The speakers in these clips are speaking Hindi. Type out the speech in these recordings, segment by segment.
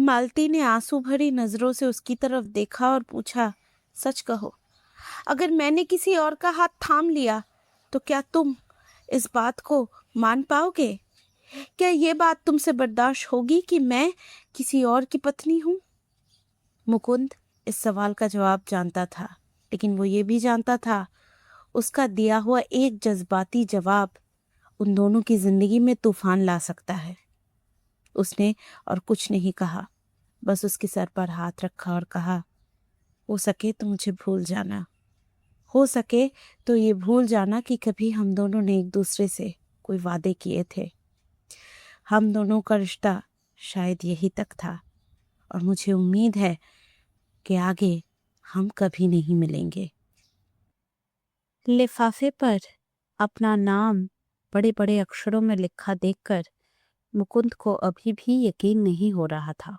मालती ने आंसू भरी नजरों से उसकी तरफ देखा और पूछा, सच कहो, अगर मैंने किसी और का हाथ थाम लिया तो क्या तुम इस बात को मान पाओगे? क्या ये बात तुमसे बर्दाश्त होगी कि मैं किसी और की पत्नी हूं? मुकुंद इस सवाल का जवाब जानता था, लेकिन वो ये भी जानता था उसका दिया हुआ एक जज्बाती जवाब उन दोनों की जिंदगी में तूफान ला सकता है। उसने और कुछ नहीं कहा, बस उसके सर पर हाथ रखा और कहा, हो सके तो मुझे भूल जाना। हो सके तो ये भूल जाना कि कभी हम दोनों ने एक दूसरे से कोई वादे किए थे। हम दोनों का रिश्ता शायद यही तक था और मुझे उम्मीद है कि आगे हम कभी नहीं मिलेंगे। लिफाफे पर अपना नाम बड़े बड़े अक्षरों में लिखा देखकर मुकुंद को अभी भी यकीन नहीं हो रहा था।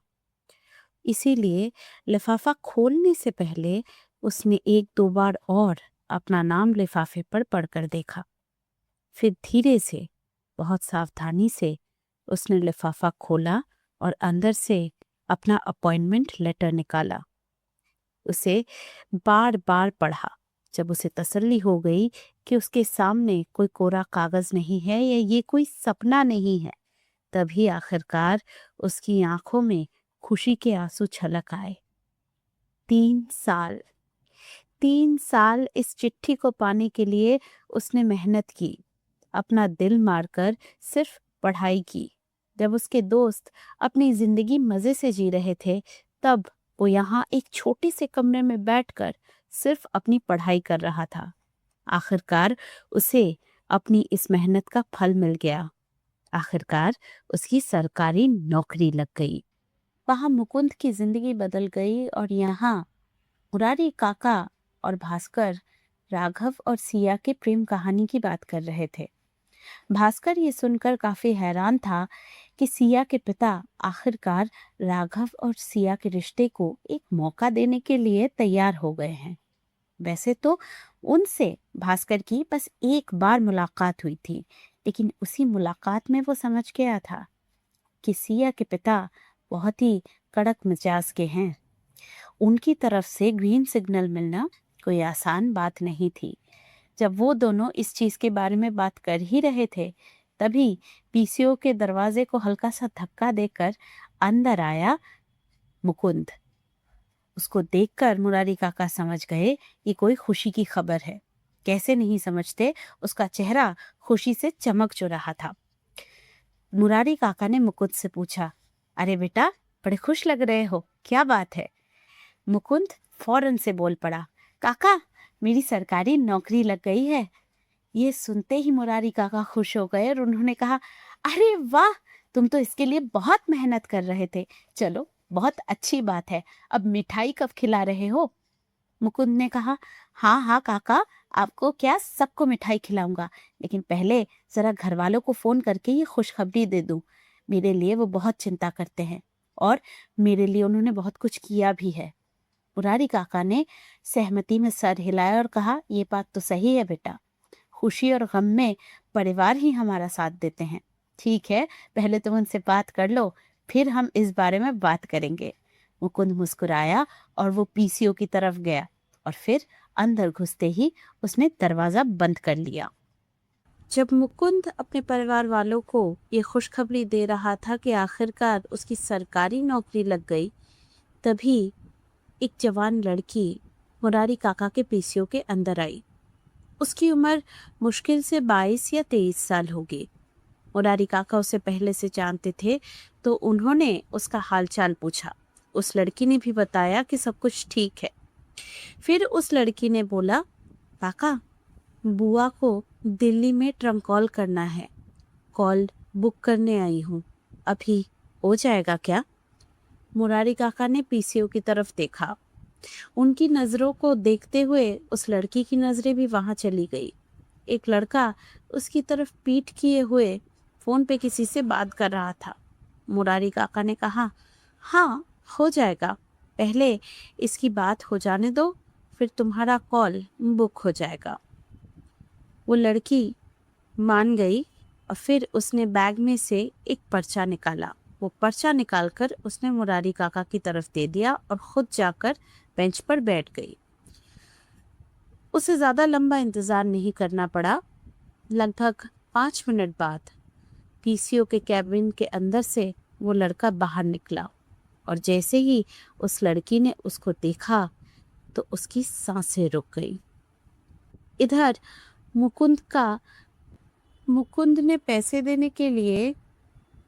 इसीलिए लिफाफा खोलने से पहले उसने एक दो बार और अपना नाम लिफाफे पर पढ़कर देखा। फिर धीरे से, बहुत सावधानी से उसने लिफाफा खोला और अंदर से अपना अपॉइंटमेंट लेटर निकाला। उसे बार बार पढ़ा। जब उसे तसल्ली हो गई कि उसके सामने कोई कोरा कागज नहीं है या ये कोई सपना नहीं है, तभी आखिरकार उसकी आंखों में खुशी के आंसू छलक आए। 3 साल, 3 साल इस चिट्ठी को पाने के लिए उसने मेहनत की, अपना दिल मारकर सिर्फ पढ़ाई की। जब उसके दोस्त अपनी जिंदगी मजे से जी रहे थे, तब वो यहाँ एक छोटे से कमरे में बैठकर सिर्फ अपनी पढ़ाई कर रहा था। आखिरकार उसे अपनी इस मेहनत का फल मिल गया। आखिरकार उसकी सरकारी नौकरी लग गई। वहां मुकुंद की जिंदगी बदल गई और यहाँ मुरारी काका और भास्कर राघव और सिया के प्रेम कहानी की बात कर रहे थे। भास्कर ये सुनकर काफी हैरान था कि सिया के पिता आखिरकार राघव और सिया के रिश्ते को एक मौका देने के लिए तैयार हो गए हैं। वैसे तो उनसे भास्कर की बस एक बार मुलाकात हुई थी, लेकिन उसी मुलाकात में वो समझ गया था कि सिया के पिता बहुत ही कड़क मिजाज के हैं। उनकी तरफ से ग्रीन सिग्नल मिलना कोई आसान बात नहीं थी। जब वो दोनों इस चीज के बारे में बात कर ही रहे थे, तभी पीसीओ के दरवाजे को हल्का सा धक्का देकर अंदर आया मुकुंद। उसको देखकर मुरारी काका समझ गए कि कोई खुशी की खबर है। कैसे नहीं समझते, उसका चेहरा खुशी से चमक जो रहा था। मुरारी काका ने मुकुंद से पूछा, अरे बेटा, बड़े खुश लग रहे हो, क्या बात है? मुकुंद फौरन से बोल पड़ा, काका, मेरी सरकारी नौकरी लग गई है। ये सुनते ही मुरारी काका खुश हो गए और उन्होंने कहा, अरे वाह, तुम तो इसके लिए बहुत मेहनत कर रहे थे। चलो, बहुत अच्छी बात है। अब मिठाई कब खिला रहे हो? मुकुंद ने कहा, हाँ हाँ काका, आपको क्या, सबको मिठाई खिलाऊंगा, लेकिन पहले जरा घर वालों को फोन करके ये खुशखबरी दे दूं। मेरे लिए वो बहुत चिंता करते हैं और मेरे लिए उन्होंने बहुत कुछ किया भी है। मुरारी काका ने सहमति में सर हिलाया और कहा, ये बात तो सही है बेटा, खुशी और गम में परिवार ही हमारा साथ देते हैं। ठीक है, पहले तुम उनसे बात कर लो, फिर हम इस बारे में बात करेंगे। मुकुंद मुस्कुराया और वो पीसीओ की तरफ गया और फिर अंदर घुसते ही उसने दरवाजा बंद कर लिया। जब मुकुंद अपने परिवार वालों को ये खुशखबरी दे रहा था कि आखिरकार उसकी सरकारी नौकरी लग गई, तभी एक जवान लड़की मुरारी काका के पीसीओ के अंदर आई। उसकी उम्र मुश्किल से 22 या 23 साल होगी। मुरारी काका उसे पहले से जानते थे, तो उन्होंने उसका हालचाल पूछा। उस लड़की ने भी बताया कि सब कुछ ठीक है। फिर उस लड़की ने बोला, काका, बुआ को दिल्ली में ट्रंक कॉल करना है, कॉल बुक करने आई हूँ, अभी हो जाएगा क्या? मुरारी काका ने पीसीओ की तरफ देखा। उनकी नजरों को देखते हुए उस लड़की की नजरें भी वहां चली गई। एक लड़का उसकी तरफ पीठ किए हुए फोन पे किसी से बात कर रहा था। मुरारी काका ने कहा, हाँ हो जाएगा, पहले इसकी बात हो जाने दो, फिर तुम्हारा कॉल बुक हो जाएगा। वो लड़की मान गई और फिर उसने बैग में से एक पर्चा निकाला वो पर्चा निकालकर उसने मुरारी काका की तरफ दे दिया और खुद जाकर बेंच पर बैठ गई। उसे ज्यादा लंबा इंतजार नहीं करना पड़ा। लगभग 5 मिनट बाद पीसीओ के कैबिन के अंदर से वो लड़का बाहर निकला और जैसे ही उस लड़की ने उसको देखा तो उसकी सांसें रुक गई। इधर मुकुंद ने पैसे देने के लिए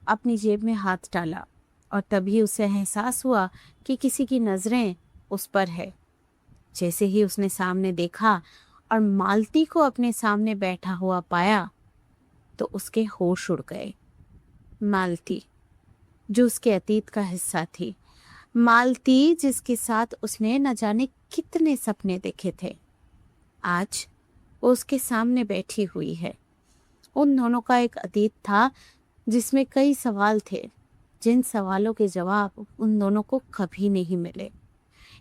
अपनी जेब में हाथ डाला और तभी उसे एहसास हुआ कि किसी की नजरें उस पर है। जैसे ही उसने सामने देखा और मालती को अपने सामने बैठा हुआ पाया तो उसके होश उड़ गए। मालती जो उसके अतीत का हिस्सा थी, मालती जिसके साथ उसने न जाने कितने सपने देखे थे, आज वो उसके सामने बैठी हुई है। उन दोनों का एक अतीत था जिसमें कई सवाल थे, जिन सवालों के जवाब उन दोनों को कभी नहीं मिले,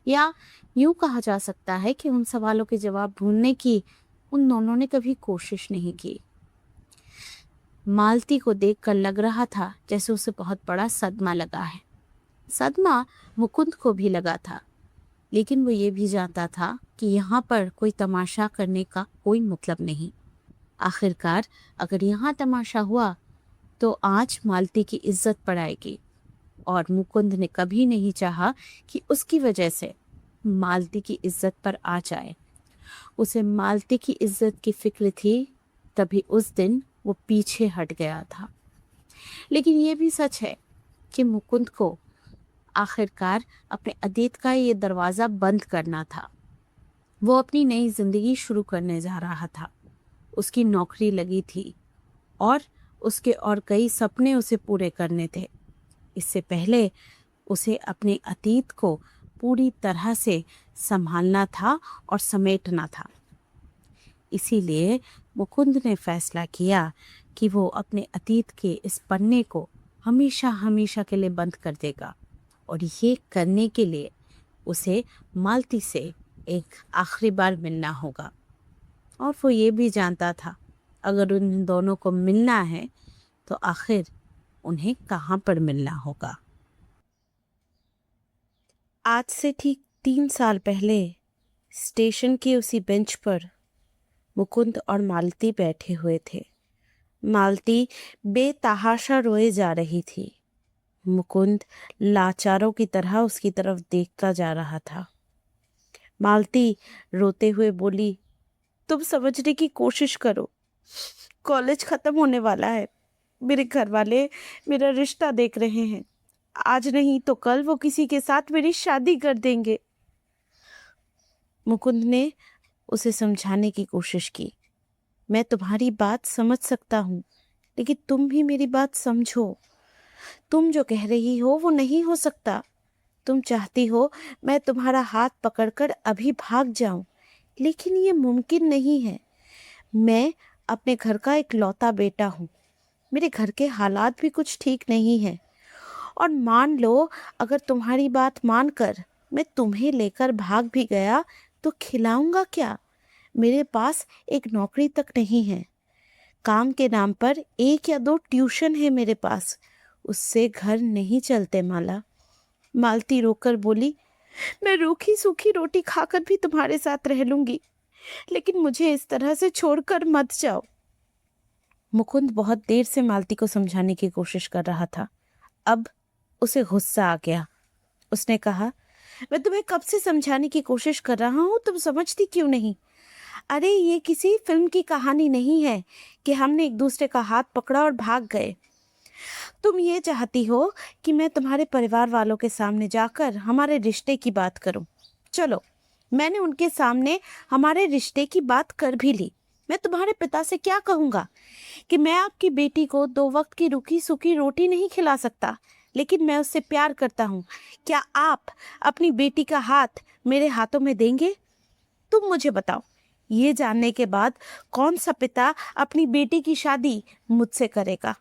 या यूं कहा जा सकता है कि उन सवालों के जवाब ढूंढने की उन दोनों ने कभी कोशिश नहीं की। मालती को देखकर लग रहा था जैसे उसे बहुत बड़ा सदमा लगा है। सदमा मुकुंद को भी लगा था, लेकिन वो ये भी जानता था कि यहाँ पर कोई तमाशा करने का कोई मतलब नहीं। आखिरकार अगर यहाँ तमाशा हुआ तो आज मालती की इज्जत पड़ाएगी और मुकुंद ने कभी नहीं चाहा कि उसकी वजह से मालती की इज्जत पर आ जाए। उसे मालती की इज्जत की फिक्र थी, तभी उस दिन वो पीछे हट गया था। लेकिन ये भी सच है कि मुकुंद को आखिरकार अपने अतीत का ये दरवाज़ा बंद करना था। वो अपनी नई जिंदगी शुरू करने जा रहा था। उसकी नौकरी लगी थी और उसके और कई सपने उसे पूरे करने थे। इससे पहले उसे अपने अतीत को पूरी तरह से संभालना था और समेटना था। इसीलिए मुकुंद ने फैसला किया कि वो अपने अतीत के इस पन्ने को हमेशा हमेशा के लिए बंद कर देगा और ये करने के लिए उसे मालती से एक आखिरी बार मिलना होगा। और वो ये भी जानता था अगर उन दोनों को मिलना है तो आखिर उन्हें कहाँ पर मिलना होगा। आज से ठीक 3 साल पहले स्टेशन के उसी बेंच पर मुकुंद और मालती बैठे हुए थे। मालती बेतहाशा रोए जा रही थी। मुकुंद लाचारों की तरह उसकी तरफ देखता जा रहा था। मालती रोते हुए बोली, तुम समझने की कोशिश करो, कॉलेज खत्म होने वाला है। मेरे घर वाले मेरा रिश्ता देख रहे हैं। आज नहीं तो कल वो किसी के साथ मेरी शादी कर देंगे। मुकुंद ने उसे समझाने की कोशिश की। मैं तुम्हारी बात समझ सकता हूँ, लेकिन तुम भी मेरी बात समझो। तुम जो कह रही हो वो नहीं हो सकता। तुम चाहती हो मैं तुम्हारा हाथ पकड़कर अभी भाग जाऊं, लेकिन ये मुमकिन नहीं है। मैं अपने घर का एक लौता बेटा हूँ। मेरे घर के हालात भी कुछ ठीक नहीं है। और मान लो अगर तुम्हारी बात मानकर मैं तुम्हें लेकर भाग भी गया तो खिलाऊंगा क्या? मेरे पास एक नौकरी तक नहीं है। काम के नाम पर 1 या 2 ट्यूशन है मेरे पास। उससे घर नहीं चलते माला। मालती रोकर बोली, मैं रूखी सूखी रोटी खाकर भी तुम्हारे साथ रह लूंगी, लेकिन मुझे इस तरह से छोड़कर मत जाओ। मुकुंद बहुत देर से मालती को समझाने की कोशिश कर रहा था। अब उसे गुस्सा आ गया। उसने कहा, मैं तुम्हें कब से समझाने की कोशिश कर रहा हूँ, तुम समझती क्यों नहीं? अरे ये किसी फिल्म की कहानी नहीं है कि हमने एक दूसरे का हाथ पकड़ा और भाग गए। तुम ये चाहती हो कि मैं तुम्हारे परिवार वालों के सामने जाकर हमारे रिश्ते की बात करूं। चलो, मैंने उनके सामने हमारे रिश्ते की बात कर भी ली। मैं तुम्हारे पिता से क्या कहूँगा कि मैं आपकी बेटी को 2 वक्त की रूखी सूखी रोटी नहीं खिला सकता, लेकिन मैं उससे प्यार करता हूँ। क्या आप अपनी बेटी का हाथ मेरे हाथों में देंगे? तुम मुझे बताओ, ये जानने के बाद कौन सा पिता अपनी बेटी की शादी मुझसे करेगा?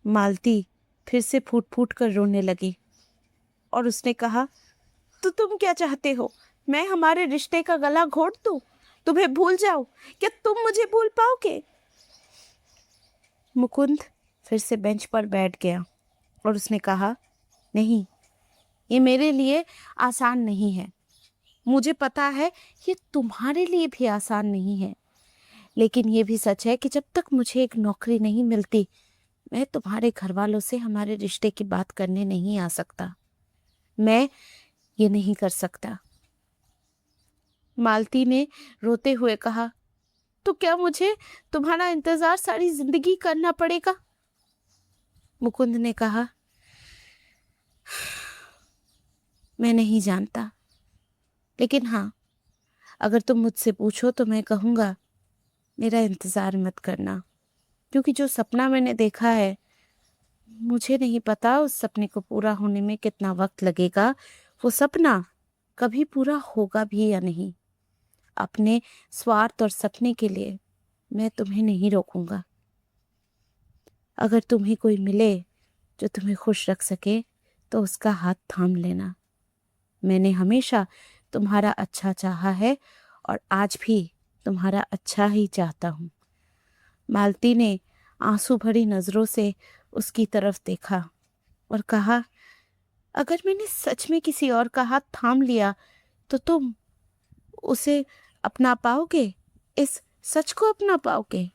मालती फिर से फूट फूट कर रोने लगी और उसने कहा, तो तुम क्या चाहते हो? मैं हमारे रिश्ते का गला घोट दूं? तुम्हें भूल जाऊं? क्या तुम मुझे भूल पाओगे? मुकुंद फिर से बेंच पर बैठ गया और उसने कहा, नहीं, ये मेरे लिए आसान नहीं है। मुझे पता है ये तुम्हारे लिए भी आसान नहीं है, लेकिन ये भी सच है कि जब तक मुझे एक नौकरी नहीं मिलती, मैं तुम्हारे घर वालों से हमारे रिश्ते की बात करने नहीं आ सकता। मैं ये नहीं कर सकता। मालती ने रोते हुए कहा, तो क्या मुझे तुम्हारा इंतजार सारी जिंदगी करना पड़ेगा? मुकुंद ने कहा, मैं नहीं जानता, लेकिन हाँ, अगर तुम मुझसे पूछो तो मैं कहूँगा, मेरा इंतजार मत करना, क्योंकि जो सपना मैंने देखा है, मुझे नहीं पता उस सपने को पूरा होने में कितना वक्त लगेगा। वो सपना कभी पूरा होगा भी या नहीं। अपने स्वार्थ और सपने के लिए मैं तुम्हें नहीं रोकूंगा। अगर तुम्हें कोई मिले जो तुम्हें खुश रख सके, तो उसका हाथ थाम लेना। मैंने हमेशा तुम्हारा अच्छा चाहा है और आज भी तुम्हारा अच्छा ही चाहता हूँ। मालती ने आंसू भरी नजरों से उसकी तरफ देखा और कहा, अगर मैंने सच में किसी और का हाथ थाम लिया तो तुम उसे अपना पाओगे? इस सच को अपना पाओगे?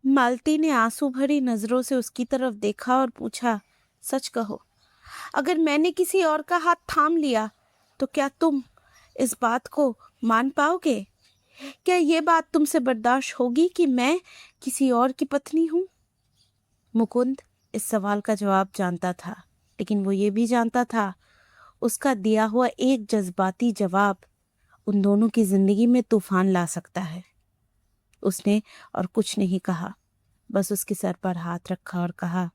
मालती ने आंसू भरी नजरों से उसकी तरफ देखा और पूछा, सच कहो, अगर मैंने किसी और का हाथ थाम लिया तो क्या तुम इस बात को मान पाओगे? क्या ये बात तुमसे बर्दाश्त होगी कि मैं किसी और की पत्नी हूं? मुकुंद इस सवाल का जवाब जानता था, लेकिन वो ये भी जानता था, उसका दिया हुआ एक जज्बाती जवाब उन दोनों की जिंदगी में तूफान ला सकता है। उसने और कुछ नहीं कहा, बस उसके सर पर हाथ रखा और कहा,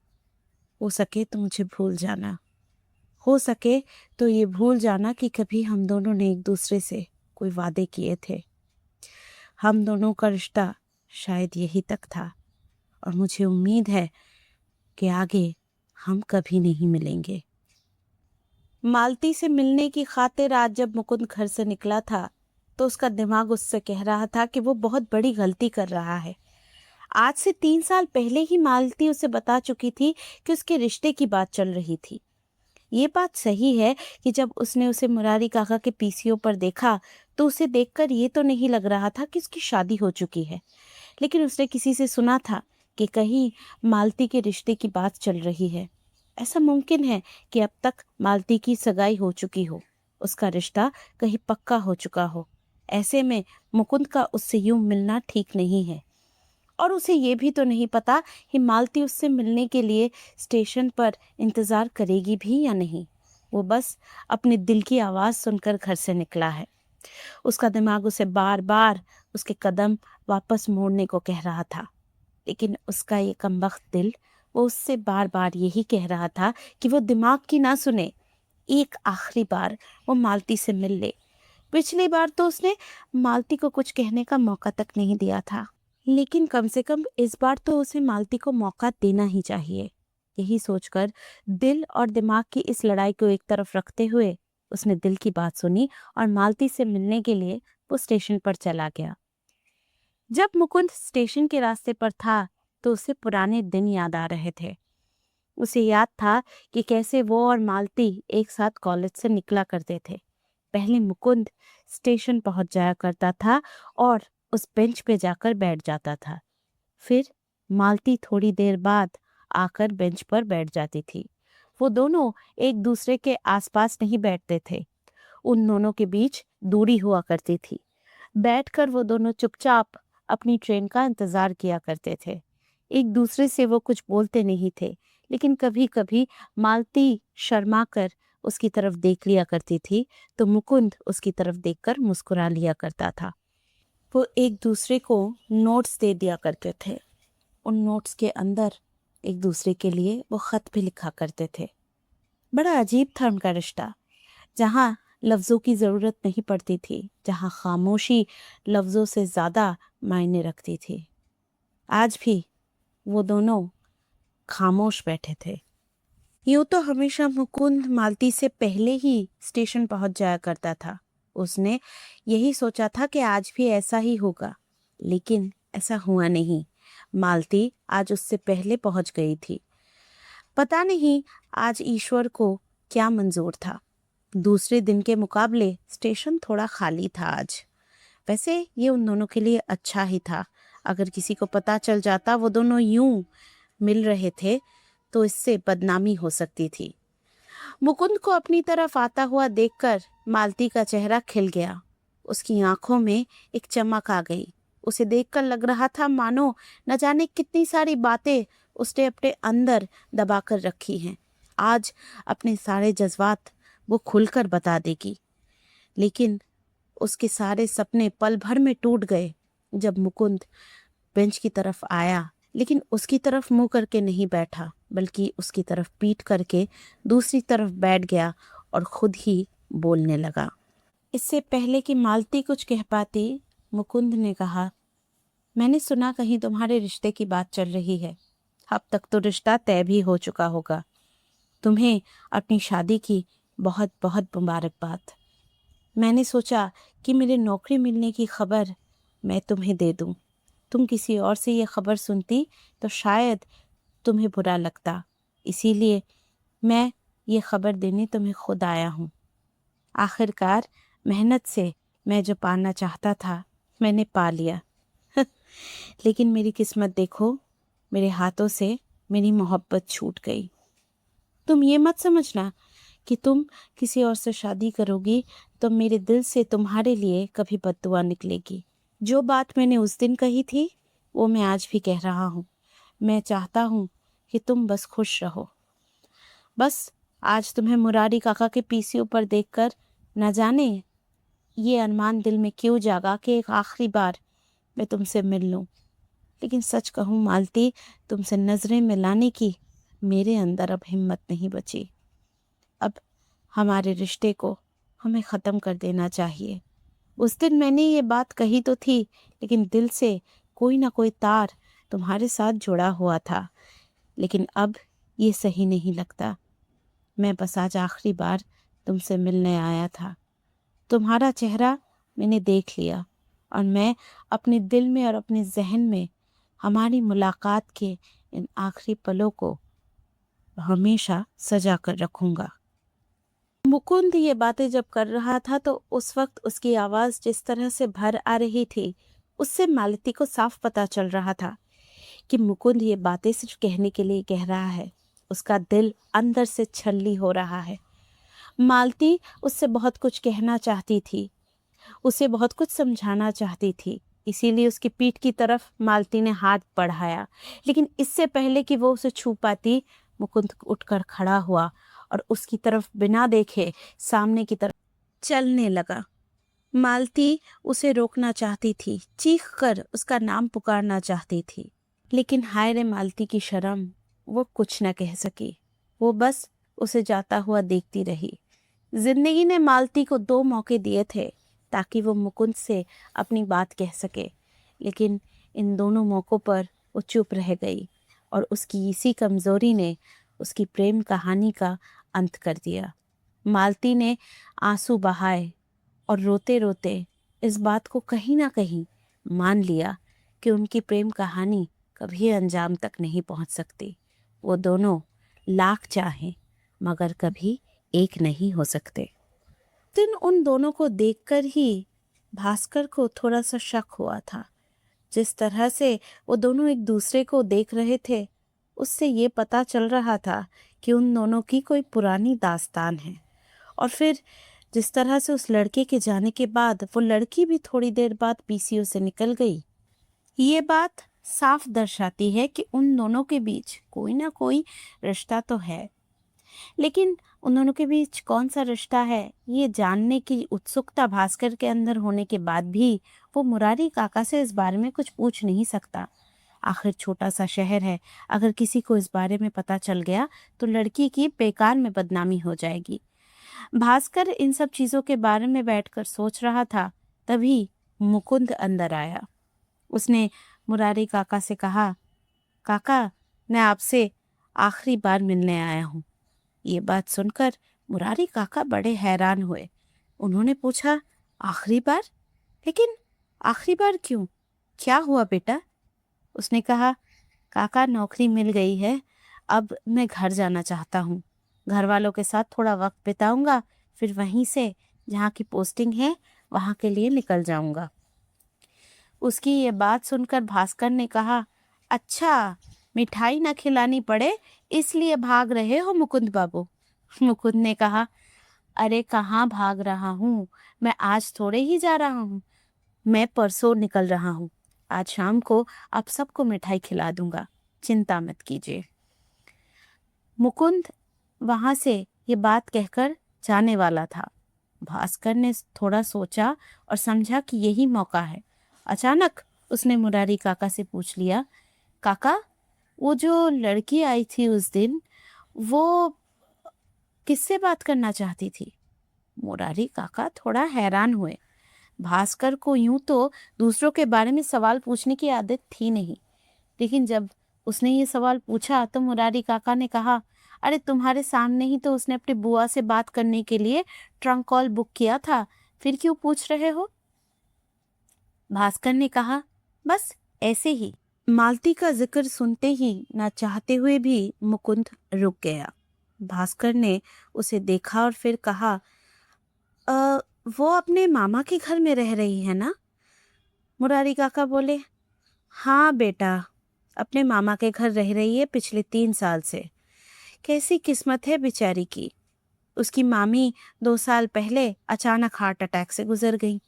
हो सके तो मुझे भूल जाना। हो सके तो ये भूल जाना कि कभी हम दोनों ने एक दूसरे से कोई वादे किए थे। हम दोनों का रिश्ता शायद यही तक था और मुझे उम्मीद है कि आगे हम कभी नहीं मिलेंगे। मालती से मिलने की खातिर आज जब मुकुंद घर से निकला था, तो उसका दिमाग उससे कह रहा था कि वो बहुत बड़ी गलती कर रहा है। आज से 3 साल पहले ही मालती उसे बता चुकी थी कि उसके रिश्ते की बात चल रही थी। ये बात सही है कि जब उसने उसे मुरारी काका के पीसीओ पर देखा, तो उसे देखकर ये तो नहीं लग रहा था कि उसकी शादी हो चुकी है, लेकिन उसने किसी से सुना था कि कहीं मालती के रिश्ते की बात चल रही है। ऐसा मुमकिन है कि अब तक मालती की सगाई हो चुकी हो, उसका रिश्ता कहीं पक्का हो चुका हो। ऐसे में मुकुंद का उससे यूं मिलना ठीक नहीं है। और उसे ये भी तो नहीं पता कि मालती उससे मिलने के लिए स्टेशन पर इंतजार करेगी भी या नहीं। वो बस अपने दिल की आवाज सुनकर घर से निकला है। उसका दिमाग उसे बार बार उसके कदम वापस मोड़ने को कह रहा था, लेकिन उसका ये कमबख्त दिल वो उससे बार बार यही कह रहा था कि वो दिमाग की ना सुने। एक आखिरी बार वो मालती से मिल ले। पिछली बार तो उसने मालती को कुछ कहने का मौका तक नहीं दिया था, लेकिन कम से कम इस बार तो उसे मालती को मौका देना ही चाहिए। यही सोचकर दिल और दिमाग की इस लड़ाई को एक तरफ रखते हुए उसने दिल की बात सुनी और मालती से मिलने के लिए वो स्टेशन पर चला गया। जब मुकुंद स्टेशन के रास्ते पर था, तो उसे पुराने दिन याद आ रहे थे। उसे याद था कि कैसे वो और मालती एक साथ कॉलेज से निकला करते थे। पहले मुकुंद स्टेशन पहुंच जाया करता था और उस बेंच पे जाकर बैठ जाता था। फिर मालती थोड़ी देर बाद आकर बेंच पर बैठ जाती थी। वो दोनों एक दूसरे के आसपास नहीं बैठते थे। उन दोनों के बीच दूरी हुआ करती थी। बैठकर वो दोनों चुपचाप अपनी ट्रेन का इंतजार किया करते थे। एक दूसरे से वो कुछ बोलते नहीं थे, लेकिन कभी कभी मालती शर्मा कर उसकी तरफ देख लिया करती थी, तो मुकुंद उसकी तरफ देखकर मुस्कुरा लिया करता था। वो एक दूसरे को नोट्स दे दिया करते थे। उन नोट्स के अंदर एक दूसरे के लिए वो खत भी लिखा करते थे। बड़ा अजीब था उनका रिश्ता, जहाँ लफ्ज़ों की ज़रूरत नहीं पड़ती थी, जहाँ खामोशी लफ्ज़ों से ज़्यादा मायने रखती थी। आज भी वो दोनों खामोश बैठे थे। यूं तो हमेशा मुकुंद मालती से पहले ही स्टेशन पहुंच जाया करता था। उसने यही सोचा था कि आज भी ऐसा ही होगा, लेकिन ऐसा हुआ नहीं। मालती आज उससे पहले पहुंच गई थी। पता नहीं आज ईश्वर को क्या मंजूर था। दूसरे दिन के मुकाबले स्टेशन थोड़ा खाली था आज। वैसे ये उन दोनों के लिए अच्छा ही था। अगर किसी को पता चल जाता वो दोनों यूं मिल रहे थे तो इससे बदनामी हो सकती थी। मुकुंद को अपनी तरफ आता हुआ देखकर मालती का चेहरा खिल गया। उसकी आंखों में एक चमक आ गई। उसे देखकर लग रहा था मानो न जाने कितनी सारी बातें उसने अपने अंदर दबा कर रखी हैं। आज अपने सारे जज्बात वो खुलकर बता देगी। लेकिन उसके सारे सपने पल भर में टूट गए जब मुकुंद बेंच की तरफ आया, लेकिन उसकी तरफ मुंह करके नहीं बैठा बल्कि उसकी तरफ पीठ करके दूसरी तरफ बैठ गया और खुद ही बोलने लगा। इससे पहले कि मालती कुछ कह पाती, मुकुंद ने कहा, मैंने सुना कहीं तुम्हारे रिश्ते की बात चल रही है। अब तक तो रिश्ता तय भी हो चुका होगा। तुम्हें अपनी शादी की बहुत बहुत मुबारकबाद। मैंने सोचा कि मेरे नौकरी मिलने की खबर मैं तुम्हें दे दूं। तुम किसी और से ये खबर सुनती तो शायद तुम्हें बुरा लगता, इसीलिए मैं ये खबर देने तुम्हें खुद आया हूँ। आखिरकार मेहनत से मैं जो पाना चाहता था मैंने पा लिया। लेकिन मेरी किस्मत देखो, मेरे हाथों से मेरी मोहब्बत छूट गई। तुम ये मत समझना कि तुम किसी और से शादी करोगी तो मेरे दिल से तुम्हारे लिए कभी बद्दुआ निकलेगी। जो बात मैंने उस दिन कही थी वो मैं आज भी कह रहा हूँ। मैं चाहता हूँ कि तुम बस खुश रहो। बस आज तुम्हें मुरारी काका के पीसीओ पर देखकर न जाने ये अरमान दिल में क्यों जागा कि एक आखिरी बार मैं तुमसे मिल लूं। लेकिन सच कहूँ मालती, तुमसे नजरें मिलाने की मेरे अंदर अब हिम्मत नहीं बची। अब हमारे रिश्ते को हमें ख़त्म कर देना चाहिए। उस दिन मैंने ये बात कही तो थी, लेकिन दिल से कोई ना कोई तार तुम्हारे साथ जुड़ा हुआ था। लेकिन अब ये सही नहीं लगता। मैं बस आज आखिरी बार तुमसे मिलने आया था। तुम्हारा चेहरा मैंने देख लिया और मैं अपने दिल में और अपने जहन में हमारी मुलाकात के इन आखिरी पलों को हमेशा सजा कर रखूंगा। मुकुंद ये बातें जब कर रहा था तो उस वक्त उसकी आवाज जिस तरह से भर आ रही थी, उससे मालती को साफ पता चल रहा था कि मुकुंद ये बातें सिर्फ कहने के लिए कह रहा है। उसका दिल अंदर से छल्ली हो रहा है। मालती उससे बहुत कुछ कहना चाहती थी, उसे बहुत कुछ समझाना चाहती थी, इसीलिए उसकी पीठ की तरफ मालती ने हाथ बढ़ाया। लेकिन इससे पहले कि वो उसे छू पाती, मुकुंद उठकर खड़ा हुआ और उसकी तरफ बिना देखे सामने की तरफ चलने लगा। मालती उसे रोकना चाहती थी, चीख कर उसका नाम पुकारना चाहती थी, लेकिन हाय रे मालती की शर्म, वो कुछ न कह सकी। वो बस उसे जाता हुआ देखती रही। जिंदगी ने मालती को 2 मौके दिए थे ताकि वो मुकुंद से अपनी बात कह सके, लेकिन इन दोनों मौक़ों पर वो चुप रह गई और उसकी इसी कमज़ोरी ने उसकी प्रेम कहानी का अंत कर दिया। मालती ने आंसू बहाए और रोते रोते इस बात को कहीं ना कहीं मान लिया कि उनकी प्रेम कहानी कभी अंजाम तक नहीं पहुंच सकती। वो दोनों लाख चाहें मगर कभी एक नहीं हो सकते। दिन उन दोनों को देखकर ही भास्कर को थोड़ा सा शक हुआ था। जिस तरह से वो दोनों एक दूसरे को देख रहे थे, उससे ये पता चल रहा था कि उन दोनों की कोई पुरानी दास्तान है। और फिर जिस तरह से उस लड़के के जाने के बाद वो लड़की भी थोड़ी देर बाद पीसीओ से निकल गई, ये बात साफ दर्शाती है कि उन दोनों के बीच कोई ना कोई रिश्ता तो है। लेकिन उन दोनों के बीच कौन सा रिश्ता है, ये जानने की उत्सुकता भास्कर के अंदर होने के बाद भी वो मुरारी काका से इस बारे में कुछ पूछ नहीं सकता। आखिर छोटा सा शहर है, अगर किसी को इस बारे में पता चल गया तो लड़की की बेकार में बदनामी हो जाएगी। भास्कर इन सब चीजों के बारे में बैठकर सोच रहा था, तभी मुकुंद अंदर आया। उसने मुरारी काका से कहा, काका मैं आपसे आखिरी बार मिलने आया हूँ। ये बात सुनकर मुरारी काका बड़े हैरान हुए। उन्होंने पूछा, आखिरी बार? लेकिन आखिरी बार क्यों? क्या हुआ बेटा? उसने कहा, काका नौकरी मिल गई है, अब मैं घर जाना चाहता हूँ। घर वालों के साथ थोड़ा वक्त बिताऊंगा, फिर वहीं से जहाँ की पोस्टिंग है वहाँ के लिए निकल जाऊंगा। उसकी ये बात सुनकर भास्कर ने कहा, अच्छा, मिठाई न खिलानी पड़े इसलिए भाग रहे हो मुकुंद बाबू। मुकुंद ने कहा, अरे कहाँ भाग रहा हूँ, मैं आज थोड़े ही जा रहा हूँ, मैं परसों निकल रहा हूँ। आज शाम को आप सबको मिठाई खिला दूंगा, चिंता मत कीजिए। मुकुंद वहां से ये बात कहकर जाने वाला था। भास्कर ने थोड़ा सोचा और समझा कि यही मौका है। अचानक उसने मुरारी काका से पूछ लिया, काका, वो जो लड़की आई थी उस दिन, वो किससे बात करना चाहती थी? मुरारी काका थोड़ा हैरान हुए। भास्कर को यूं तो दूसरों के बारे में सवाल पूछने की आदत थी नहीं, लेकिन जब उसने ये सवाल पूछा तो मुरारी काका ने कहा, अरे तुम्हारे सामने ही तो उसने अपनी बुआ से बात करने के लिए ट्रंक कॉल बुक किया था, फिर क्यों पूछ रहे हो? भास्कर ने कहा, बस ऐसे ही। मालती का जिक्र सुनते ही ना चाहते हुए भी मुकुंद रुक गया। भास्कर ने उसे देखा और फिर कहा, अ, वो अपने मामा के घर में रह रही है ना? मुरारी काका बोले, हाँ बेटा, अपने मामा के घर रह रही है पिछले 3 साल से। कैसी किस्मत है बेचारी की। उसकी मामी 2 साल पहले अचानक हार्ट अटैक से गुजर गई।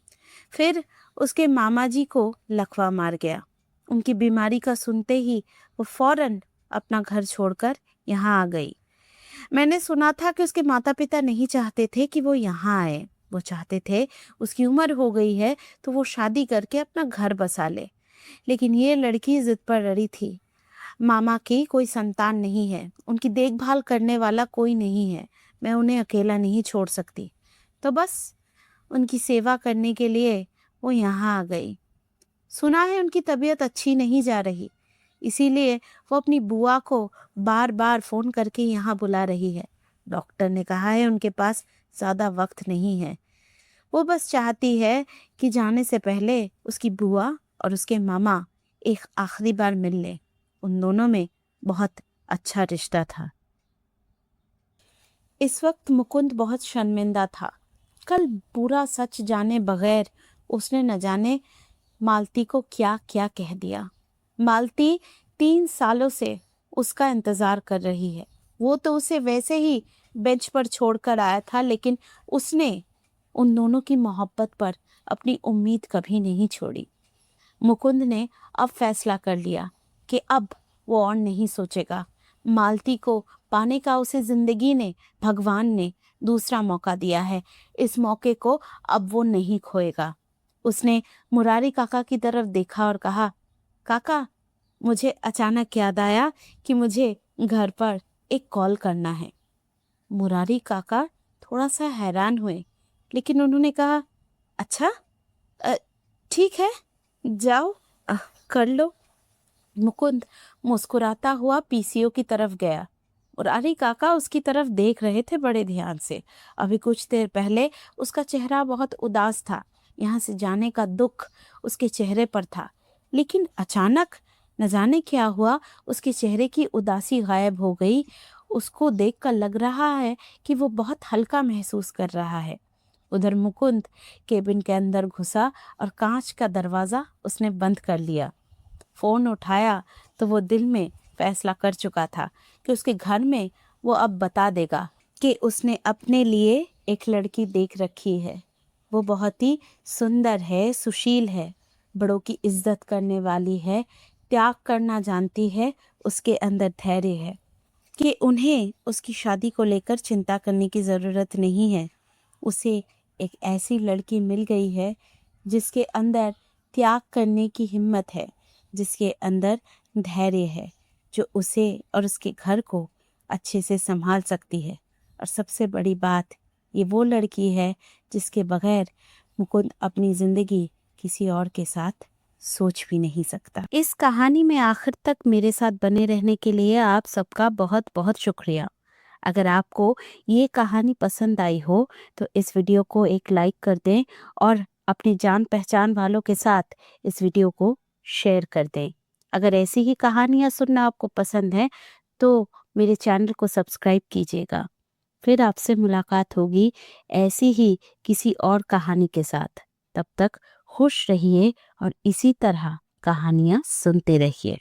फिर उसके मामा जी को लकवा मार गया। उनकी बीमारी का सुनते ही वो फौरन अपना घर छोड़कर यहाँ आ गई। मैंने सुना था कि उसके माता पिता नहीं चाहते थे कि वो यहाँ आए। वो चाहते थे उसकी उम्र हो गई है तो वो शादी करके अपना घर बसा ले, लेकिन ये लड़की जिद पर अड़ी थी। मामा की कोई संतान नहीं है, उनकी देखभाल करने वाला कोई नहीं है, मैं उन्हें अकेला नहीं छोड़ सकती। तो बस उनकी सेवा करने के लिए वो यहाँ आ गई। सुना है उनकी तबीयत अच्छी नहीं जा रही, इसीलिए वो अपनी बुआ को बार बार फोन करके यहाँ बुला रही है। डॉक्टर ने कहा है उनके पास ज़्यादा वक्त नहीं है। वो बस चाहती है कि जाने से पहले उसकी बुआ और उसके मामा एक आखिरी बार मिल ले। उन दोनों में बहुत अच्छा रिश्ता था। इस वक्त मुकुंद बहुत शर्मिंदा था। कल पूरा सच जाने बगैर उसने न जाने मालती को क्या क्या कह दिया। मालती 3 सालों से उसका इंतजार कर रही है। वो तो उसे वैसे ही बेंच पर छोड़कर आया था, लेकिन उसने उन दोनों की मोहब्बत पर अपनी उम्मीद कभी नहीं छोड़ी। मुकुंद ने अब फैसला कर लिया कि अब वो और नहीं सोचेगा। मालती को पाने का उसे जिंदगी ने, भगवान ने दूसरा मौका दिया है। इस मौके को अब वो नहीं खोएगा। उसने मुरारी काका की तरफ देखा और कहा, काका, मुझे अचानक याद आया कि मुझे घर पर एक कॉल करना है। मुरारी काका थोड़ा सा हैरान हुए, लेकिन उन्होंने कहा, अच्छा, अ, ठीक है, जाओ, कर लो। मुकुंद मुस्कुराता हुआ पीसीओ की तरफ गया। मुरारी काका उसकी तरफ देख रहे थे बड़े ध्यान से। अभी कुछ देर पहले उसका चेहरा बहुत उदास था। यहाँ से जाने का दुख उसके चेहरे पर था, लेकिन अचानक न जाने क्या हुआ, उसके चेहरे की उदासी गायब हो गई। उसको देखकर लग रहा है कि वो बहुत हल्का महसूस कर रहा है। उधर मुकुंद केबिन के अंदर घुसा और कांच का दरवाज़ा उसने बंद कर लिया। फ़ोन उठाया तो वो दिल में फैसला कर चुका था कि उसके घर में वो अब बता देगा कि उसने अपने लिए एक लड़की देख रखी है। वो बहुत ही सुंदर है, सुशील है, बड़ों की इज्जत करने वाली है, त्याग करना जानती है, उसके अंदर धैर्य है कि उन्हें उसकी शादी को लेकर चिंता करने की ज़रूरत नहीं है। उसे एक ऐसी लड़की मिल गई है जिसके अंदर त्याग करने की हिम्मत है, जिसके अंदर धैर्य है, जो उसे और उसके घर को अच्छे से संभाल सकती है। और सबसे बड़ी बात, ये वो लड़की है जिसके बगैर मुकुंद अपनी ज़िंदगी किसी और के साथ सोच भी नहीं सकता। इस कहानी में आखिर तक मेरे साथ बने रहने के लिए आप सबका बहुत बहुत शुक्रिया। अगर आपको ये कहानी पसंद आई हो तो इस वीडियो को एक लाइक कर दें और अपनी जान पहचान वालों के साथ इस वीडियो को शेयर कर दें। अगर ऐसी ही कहानियाँ सुनना आपको पसंद है तो मेरे चैनल को सब्सक्राइब कीजिएगा। फिर आपसे मुलाकात होगी ऐसी ही किसी और कहानी के साथ। तब तक खुश रहिए और इसी तरह कहानियाँ सुनते रहिए।